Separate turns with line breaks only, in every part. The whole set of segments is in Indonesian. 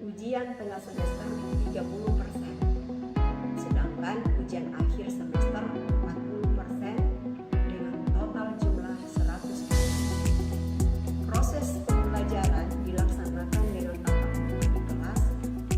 ujian tengah semester 30%, sedangkan ujian akhir semester 40% dengan total jumlah 100%. Proses pembelajaran dilaksanakan dengan tatap muka di kelas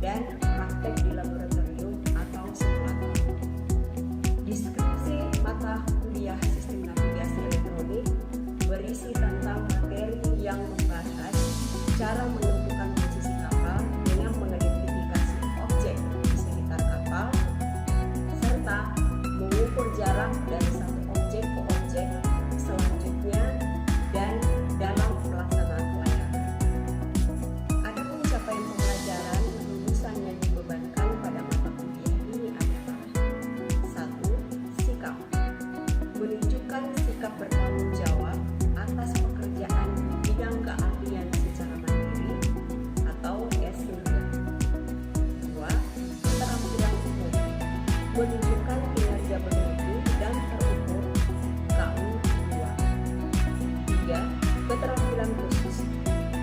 dan praktek di laboratorium atau simulator. Deskripsi mata kuliah Sistem Navigasi Elektronik berisi tentang materi yang membahas cara menentukan posisi kapal dengan mengidentifikasi objek di sekitar kapal, serta mengukur jarak dari satu objek ke objek selanjutnya dan dalam pelaksanaan pelayaran. Adapun capaian pembelajaran lulusan yang dibebankan pada mata kuliah ini adalah: 1. Sikap. Menunjukkan sikap bertanggung jawab atas pekerjaan di bidang keahlian secara mandiri atau S3. 2. Keterampilan umum. Menunjukkan kinerja bermutu dan terukur KU2. 3. Keterampilan khusus.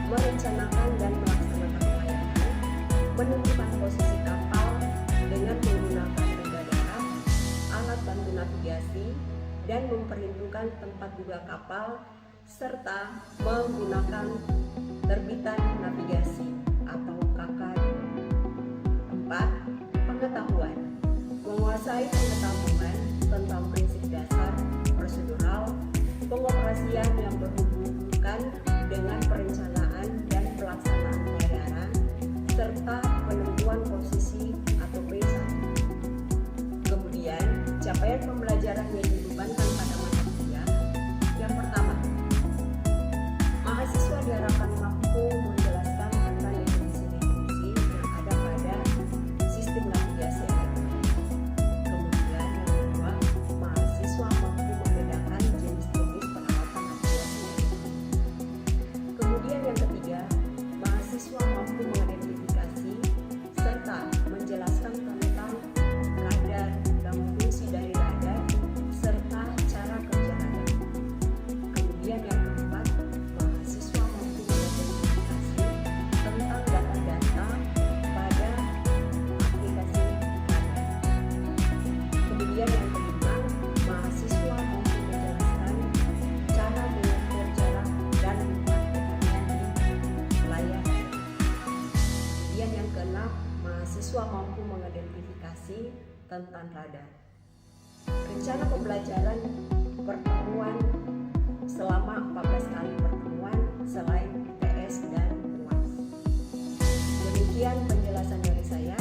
Merencanakan dan melaksanakan pelayanan, menentukan posisi kapal dengan menggunakan tanda darat, alat bantu navigasi, dan memperhitungkan tempat duga kapal, serta menggunakan terbitan navigasi atau KK2. 4. Pengetahuan. Menguasai pengetahuan tentang prinsip dasar prosedural pengoperasian yang berhubungan dengan perencanaan dan pelaksanaan pelayaran, serta penentuan posisi atau P1. Kemudian, capaian pembelajaran yang dibebankan pada mata kuliah. Yang pertama, mahasiswa diharapkan mampu menjelaskan tentang definisi-definisi yang ada pada sistem navigasi elektronik. Kemudian yang kedua, mahasiswa mampu membedakan jenis-jenis peralatan navigasi elektronik. Kemudian yang ketiga, mahasiswa mampu mengidentifikasi serta menjelaskan tentang radar dan fungsi dari radar serta cara kerja radar. Kemudian yang keempat, mahasiswa mampu mengidentifikasi tentang data-data pada aplikasi radar. Kemudian yang kelima, mahasiswa mampu menjelaskan cara mengukur jarak dan mempraktikkannya di layar radar. Kemudian yang keenam, mahasiswa mampu mengidentifikasi tentang radar. Rencana pembelajaran pertemuan selama 14 kali pertemuan selain TS dan UAS. Demikian penjelasan dari saya.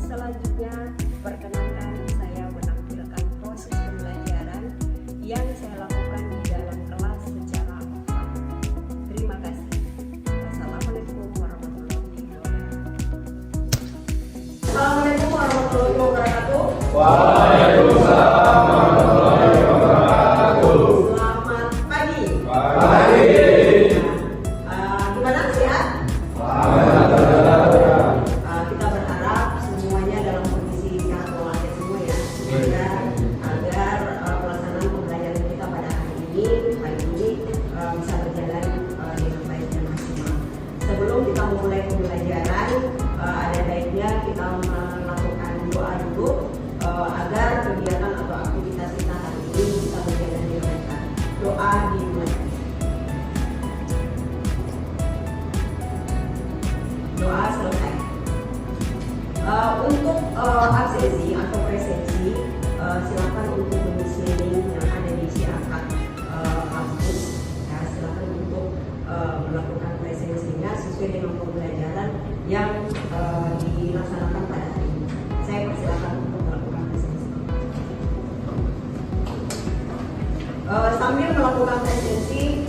Selanjutnya, perkenankan saya menampilkan proses pembelajaran yang saya lakukan di dalam kelas secara offline. Terima kasih. Assalamualaikum warahmatullahi wabarakatuh. Assalamualaikum warahmatullahi wabarakatuh.
Waalaikumsalam warahmatullahi wabarakatuh.
Selamat pagi.
Pagi.
Gimana, sehat?
Alhamdulillah.
Kita berharap semuanya dalam kondisi sehat walafiat semua ya, sehingga agar pelaksanaan pembelajaran kita pada hari ini bisa berjalan dengan baik dan maksimal. Sebelum kita memulai pembelajaran, ada baiknya kita melakukan doa dulu agar kegiatan atau aktivitas kita hari ini bisa berjalan dengan lancar. Doa dimulai. Doa selesai. Untuk absensi atau presensi, silakan untuk mengisi link yang ada di siaran kampus. Ya, silakan untuk melakukan presensinya sesuai dengan pembelajaran yang dilaksanakan pada hari ini. Saya persilakan untuk melakukan presensi. Sambil melakukan presensi,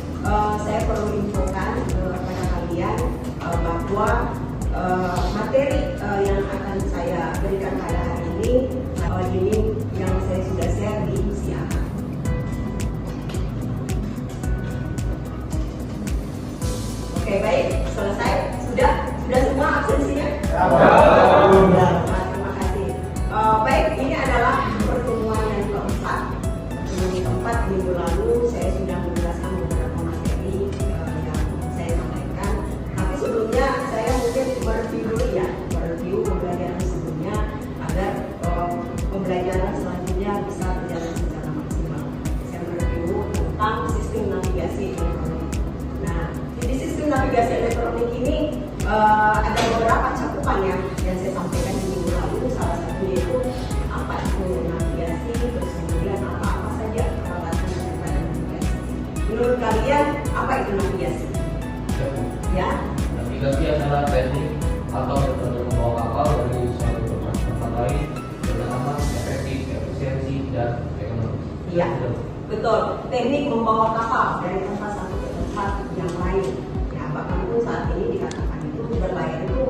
saya perlu infokan kepada kalian bahwa materi yang akan saya berikan pada hari ini yang saya sudah share di siaran. Oke, baik, selesai. Sudah semua absensinya? Ya. Terima kasih. Baik, ini adalah pertemuan yang keempat. Pertemuan keempat minggu lalu saya sudah menjelaskan beberapa materi yang saya sampaikan. Tapi sebelumnya saya mungkin mereview dulu ya. ada beberapa cakupan yang saya sampaikan di minggu lalu. Salah satunya itu apa itu navigasi, terus kemudian apa saja peralatan daripada navigasi. Menurut kalian apa itu navigasi? Ya?
Navigasi adalah teknik atau metode membawa kapal dari suatu tempat ke tempat lain dengan aman, efektif, efisiensi, dan ekonomis.
Iya, betul. Teknik membawa kapal dari tempat satu ke tempat yang lain. Ya, bahkan pun saat ini dikatakan itu berlayar itu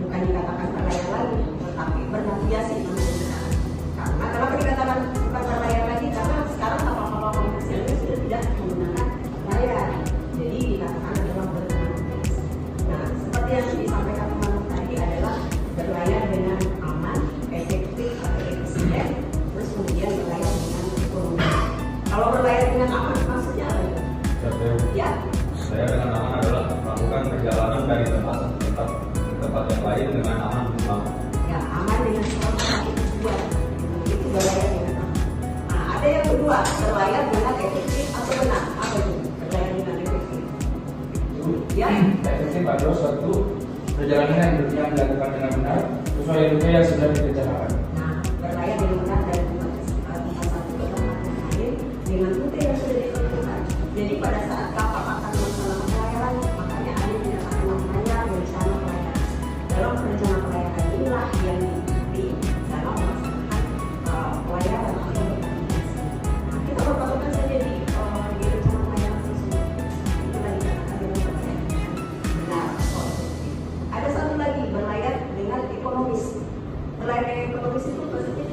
bukan dikatakan berlayar lagi, tetapi bernavigasi namanya. Karena kenapa dikatakan bukan berlayar lagi? Karena sekarang kapal-kapal komersial ini sudah tidak menggunakan layar, jadi dikatakan adalah bernavigasi. Nah, seperti yang disampaikan teman tadi adalah berlayar dengan aman, efektif atau efisien, terus kemudian berlayar dengan ekonomi. Kalau berlayar dengan aman maksudnya apa itu? Ya?
Saya dengan aman adalah melakukan perjalanan dari tempat satu ke tempat yang lain dengan aman dan selamat.
Ya, aman dengan satu tujuan. Itu berlayar dengan aman. Nah, ada yang kedua, berlayar dengan efektif atau benar. Apa itu? Berlayar dengan efektif. Ya?
Efektif adalah suatu perjalanan yang dilakukan dengan benar sesuai rute yang sudah direncanakan.
Nah, berlayar dengan benar dari tempat satu ke tempat yang lain dengan rute yang sudah ditentukan. Jadi pada saat kapal akan melaksanakan pelayaran, makanya ada yang dinamakan namanya rencana pelayaran. Dalam rencana pelayaran inilah yang diikuti dalam melaksanakan pelayaran atau bernavigasi. Nah, kita berpatokan saja di rencana pelayaran tersebut. Itulah dikatakan dengan berlayar dengan benar atau efektif. Ada satu lagi, berlayar dengan ekonomis. Berlayar dengan ekonomis itu maksudnya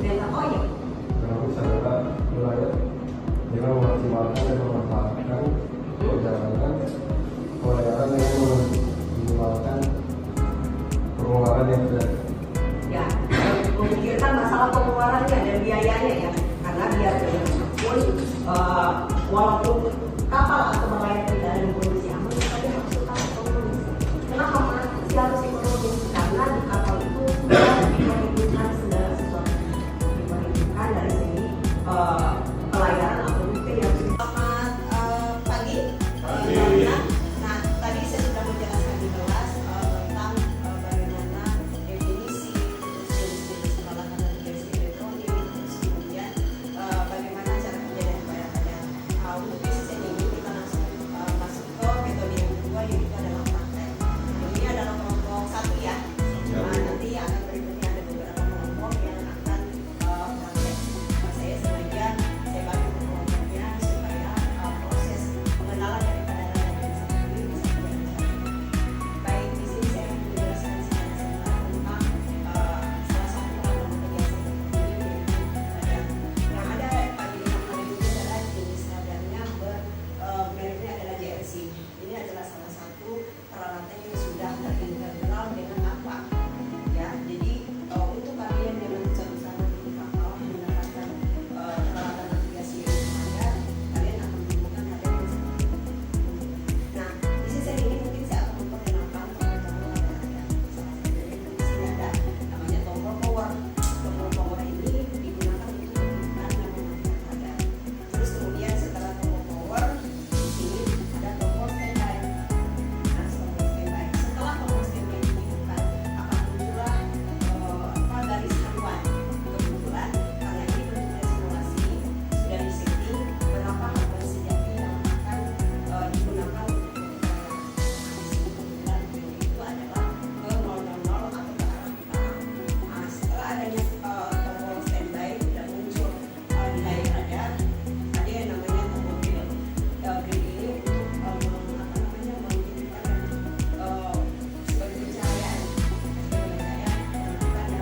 dengan ya.
Ekonomis adalah berlayar dengan memaksimalkan dan memanfaatkan perjalanan pelayaran yang minimalkan pengeluaran yang sudah.
Ya, memikirkan masalah pengeluarannya dan biayanya ya, karena biar bagaimanapun walaupun kapal atau berlayar tidak dalam kondisi aman, tapi harus tetap ekonomis. Kenapa masih harus ekonomis? Karena di kapal itu sudah diperhitungkan segala sesuatu, diperhitungkan dari segi pelayaran atau rute yang sudah. Selamat pagi. Nah, tadi saya sudah menjelaskan di kelas tentang bagaimana definisi jenis peralatan navigasi elektronik, terus kemudian bagaimana cara kerja dan pelayarannya. Untuk bisnis ini kita langsung masuk ke metode yang kedua, yaitu adalah praktek. Ini adalah kelompok satu ya. Nanti akan berikutnya ada beberapa kelompok yang akan praktek. Saya sengaja saya bagi kelompoknya supaya proses pengenalan daripada layar sendiri bisa berjalan. Baik, di sini saya akan menjelaskan secara singkat tentang salah satu peralatan navigasi ini, yang ada pada hal ini adalah jenis radarnya mereknya adalah JRC. Ini adalah salah satu peralatan yang sudah terintegral dengan apa? Ya, jadi untuk kalian yang nanti suatu saat di kapal mendapatkan peralatan navigasi yang ada, kalian akan menemukan hal yang seperti ini. Nah, di sisi ini mungkin saya akan memperkenalkan tombol-tombol ada. Salah satunya di sini ada namanya tombol power. Tombol power ini digunakan untuk menentukan dan mematikan radar. Terus kemudian setelah tombol power, di sini ada tombol standby. Nah, tombol standby. Setelah tombol standby dihidupkan, akan muncullah garis haluan. Kebetulan karena ini bentuknya simulasi sudah disetting berapa haluan sejati yang akan digunakan untuk pelayaran. Nah, di sini kebetulan itu adalah ke 000 atau ke arah utara. Nah, setelah adanya tombol standby tidak muncul di layar radar, ada yang namanya tombol grill. Grill ini untuk mengirimkan sebagai pencahayaan. Cahaya daripada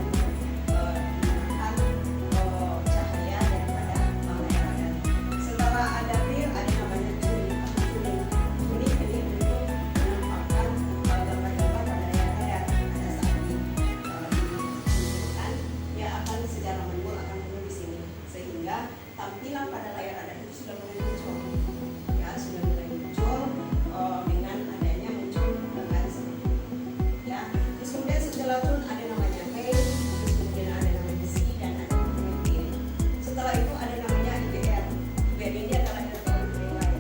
layar radar. Setelah ada grill, ada namanya tuning. Tuning ini untuk menampakkan gambar-gambar pada layar radar. Pada saat dimunculkan, dia akan secara manual akan muncul di sini, sehingga tampilan pada layar radar itu sudah mulai muncul. Ya, sudah mulai muncul dengan adanya muncul gambar seperti ini. Ya, terus kemudian setelah tune ada namanya A, terus kemudian ada namanya C dan ada namanya D. Setelah itu ada namanya IBR. IBR ini adalah elektronik relay.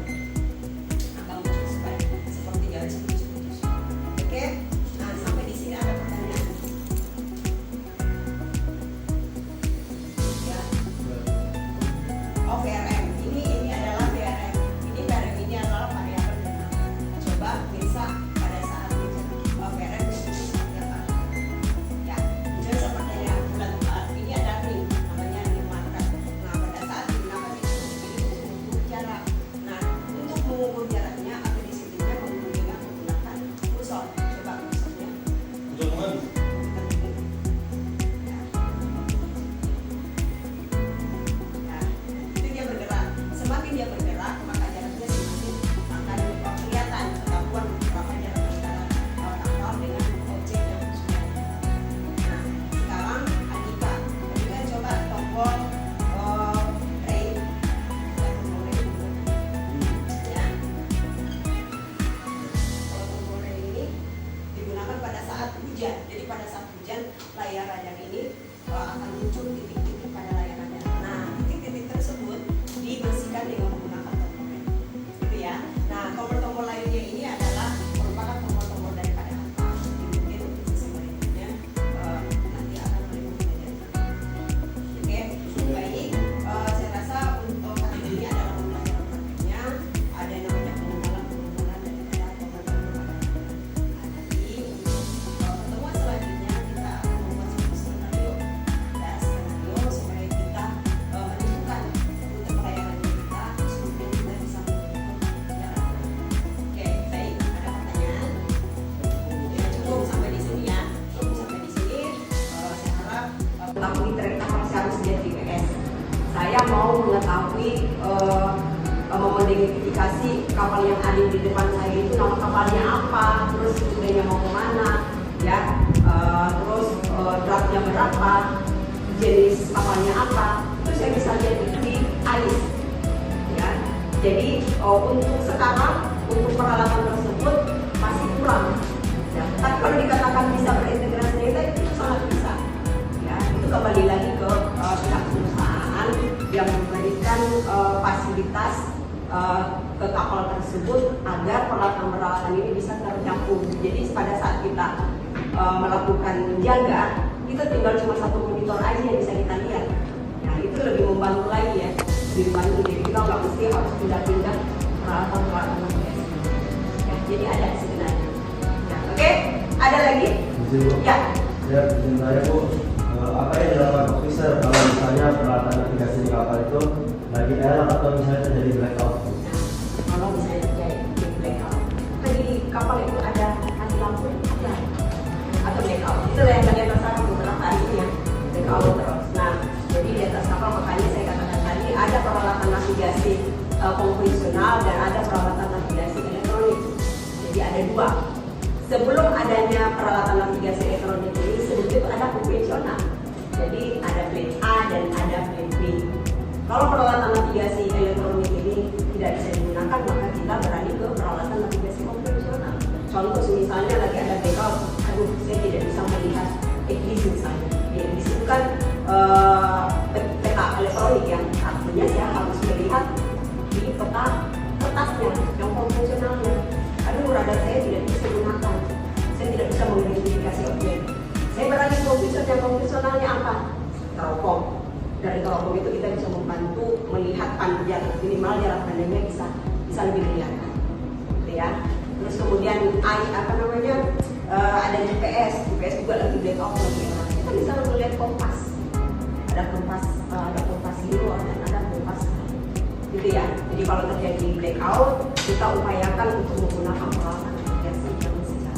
Akan muncul seperti garis putus-putus. memodifikasi kapal yang ada di depan saya itu nama kapalnya apa, terus tujuannya mau kemana, ya, terus draftnya berapa, jenis kapalnya apa, itu saya bisa lihat di AIS, ya. Jadi untuk sekarang untuk peralatan tersebut masih kurang, ya. Tapi kalau dikatakan bisa berintegrasi itu sangat bisa, ya. Itu kembali lagi ke pihak perusahaan yang memberikan fasilitas ke kapal tersebut agar peralatan-peralatan ini bisa tercampur. Jadi pada saat kita melakukan jaga, kita tinggal cuma satu monitor aja yang bisa kita lihat. Nah itu lebih membantu lagi ya, lebih membantu. Jadi kita nggak mesti harus pindah-pindah peralatan-peralatan biasa. Ya, jadi ada sebenarnya. Ya, oke, ada lagi? Ya.
Ya, izin saya Bu, apa yang dilakukan officer kalau misalnya peralatan navigasi di kapal itu lagi error atau misalnya terjadi blackout?
Kalau misalnya terjadi blackout, kan di kapal itu ada mati lampu, ada atau blackout. Itu yang kalian rasakan beberapa hari ini ya, blackout terus. Nah, jadi di atas kapal makanya saya katakan tadi ada peralatan navigasi konvensional dan ada peralatan navigasi elektronik. Jadi ada dua. Sebelum adanya peralatan navigasi elektronik ini, sebelum itu ada konvensional. Jadi ada plan A dan ada plan B. Kalau peralatan navigasi elektronik ini tidak bisa digunakan, maka kita beralih ke peralatan navigasi konvensional. Contoh misalnya lagi ada blackout, aduh saya tidak bisa melihat eklis misalnya. Eklis itu kan peta elektronik yang artinya saya harus melihat di peta kertasnya yang konvensionalnya. Aduh radar saya tidak bisa digunakan, saya tidak bisa mengidentifikasi objek. Saya beralih ke yang konvensionalnya apa? Teropong. Dari teropong itu kita bisa membantu melihat panjang, minimal jarak pandangnya bisa lebih kelihatan, gitu ya. Terus kemudian ada GPS juga lagi blackout lagi. Kita bisa melihat kompas, ada kompas hero dan ada kompas, gitu ya. Jadi kalau terjadi blackout, kita upayakan untuk menggunakan peralatan navigasi yang secara konvensional,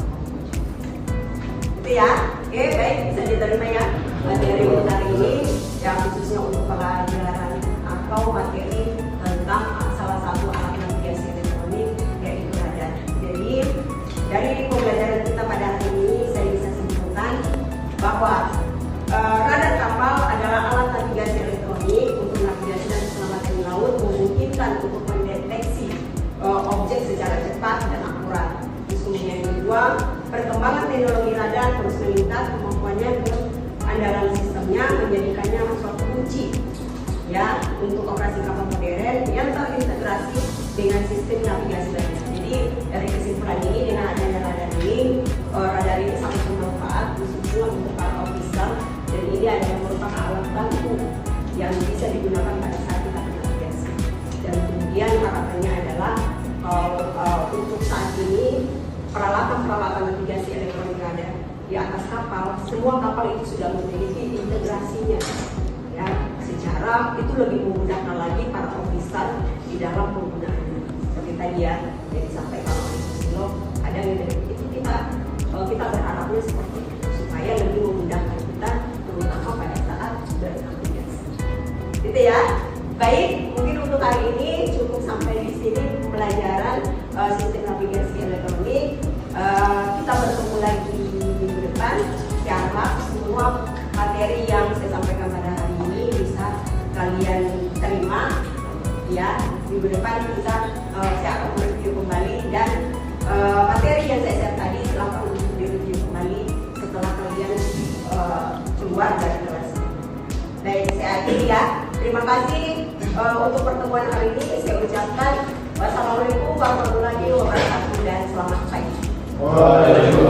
gitu ya. Oke, baik, bisa diterima ya materi untuk hari ini, ya khususnya untuk pelajaran atau materi tentang salah satu alat navigasi elektronik yaitu radar. Jadi dari pembelajaran kita pada hari ini saya bisa simpulkan bahwa radar kapal adalah alat navigasi elektronik untuk navigasi dan keselamatan di laut, memungkinkan untuk mendeteksi objek secara cepat dan akurat. Terus kemudian yang kedua, perkembangan teknologi radar terus meningkat, kemampuannya ke andalan sistemnya menjadikannya suatu kunci ya untuk operasi kapal modern yang terintegrasi dengan sistem navigasi lainnya. Jadi dari kesimpulan ini, dengan adanya radar ini sangat bermanfaat khususnya untuk para officer, dan ini adalah merupakan alat bantu yang bisa digunakan pada saat kita bernavigasi. Dan kemudian harapannya adalah untuk saat ini peralatan navigasi elektronik radar di atas kapal, semua kapal itu sudah memiliki integrasinya, ya, secara itu lebih memudahkan lagi para officer di dalam penggunaannya. Seperti tadi ya yang disampaikan oleh Susilo, ada yang dari itu kita berharapnya seperti itu supaya lebih memudahkan kita, terutama pada saat bernavigasi. Gitu ya. Baik, mungkin untuk hari ini cukup sampai di sini pembelajaran sistem navigasi elektronik. Kita bertemu lagi minggu depan. Ya harap semua materi yang saya sampaikan pada hari ini bisa kalian terima. Ya, minggu depan saya akan mereview kembali, dan materi yang saya share tadi silakan untuk direview kembali setelah kalian keluar dari kelas. Baik, saya akhiri ya. Terima kasih untuk pertemuan hari ini. Saya ucapkan wassalamualaikum warahmatullahi wabarakatuh dan selamat pagi.
Waalaikumsalam.